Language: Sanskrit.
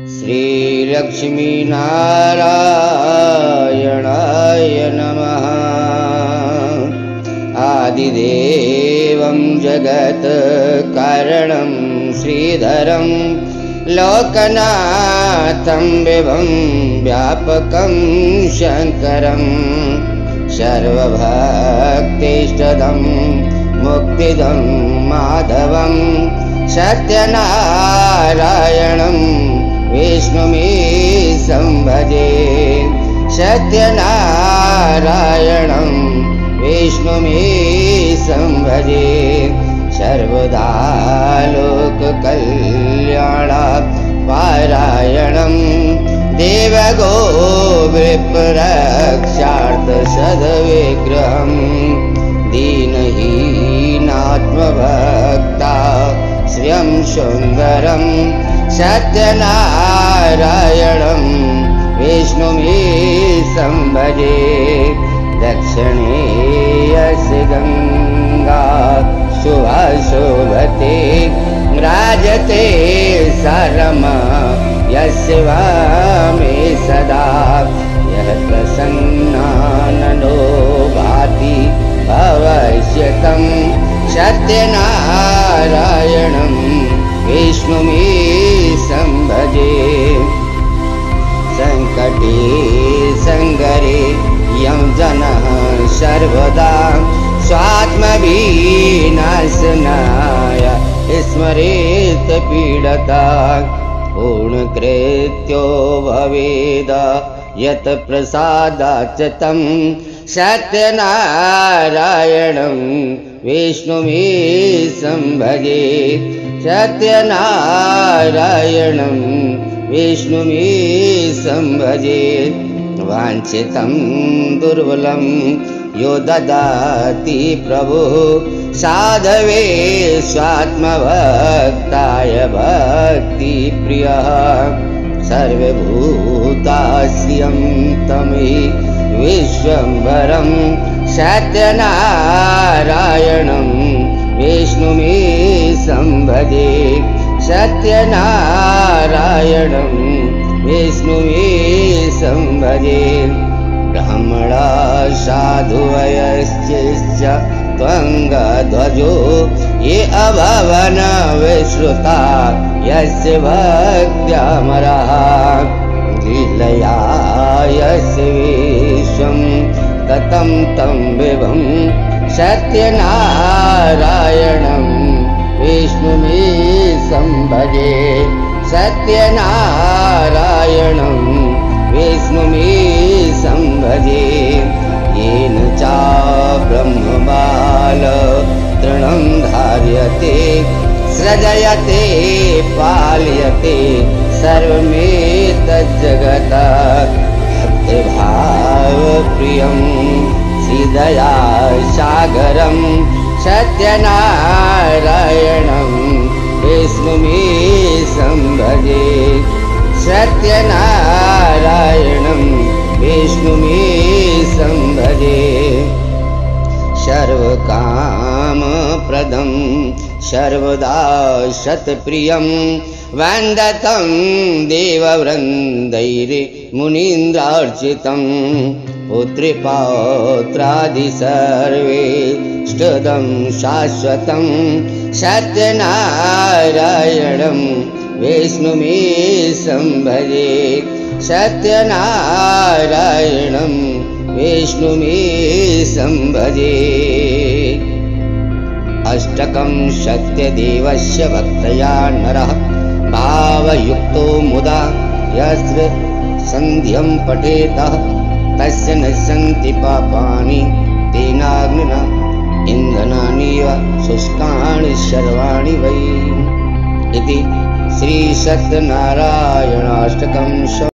श्रीलक्ष्मीनारायणाय नमः। आदिदेवं जगत्कारणं श्रीधरं लोकनाथं विभुं व्यापकं शङ्करं सर्वभक्तिष्टदं मुक्तिदं माधवं सत्यनारायणं विष्णुमीशं भजे। सत्यनारायणं विष्णुमीशं भजे। सर्वदा लोककल्याणपारायणं देवगोविप्ररक्षार्थसद्विग्रहं दीनहीनात्मभक्ता श्रियं सुन्दरं सत्यनारायणं विष्णुमीशं भजे। दक्षिणे यस्य गङ्गा शुभा शोभते राजते सारमा यस्य वामे सदा यः प्रसन्नाननो भाति भविष्यतं सत्यनारायणं विष्णुमीशं भजे। संकटे संगरे यं जनः सर्वदा स्वात्मविनाशनाय स्मरेत् पीडता पूर्णकृत्यो भवेद यत् प्रसादाच्च तं सत्यनारायणं विष्णुमीशं भजे। सत्यनारायणं विष्णुमीशं भजे। वाञ्छितं दुर्बलं यो ददाति प्रभुः साधवे स्वात्मभक्ताय भक्तिप्रियः सर्वभूताश्रियं तमहि विश्वम्भरं सत्यनारायणं विष्णुमीशं भजे। सत्यनारायणं विष्णुमीशं भजे। ब्राह्मणा साधुवयश्च त्वङ्गध्वजो ये अभवन विश्रुता यस्य भक्त्यामरः लीलया यस्य विश्वं ततं तं विभुं सत्यनारायणं विष्णुमीशं भजे। सत्यनारायणं विष्णुमीशं भजे। येन च ब्रह्मबाल तृणं धार्यते सृजयते पाल्यते सर्वमेतज्जगतः भक्तिभावप्रियं श्रीदया सागरं सत्यनारायणं विष्णुमीशं भजे। सत्यनारायणं विष्णुमीशं भजे। सर्वकामप्रदं सर्वदा सत्प्रियं वन्दतं देववृन्दैर्मुनीन्द्रार्चितं पुत्रिपौत्रादि सर्वेष्टदं शाश्वतं सत्यनारायणं विष्णुमीशं भजे। सत्यनारायणं विष्णुमीशं भजे। अष्टकं सत्यदेवस्य भक्तया नरः भावयुक्तो मुदा यस्य सन्ध्यं पठेतः तस्य नश्यन्ति पापानि तेनाग्निना इन्धनानीव शुष्कानि सर्वाणि वै। इति श्री सत्यनारायणाष्टकं।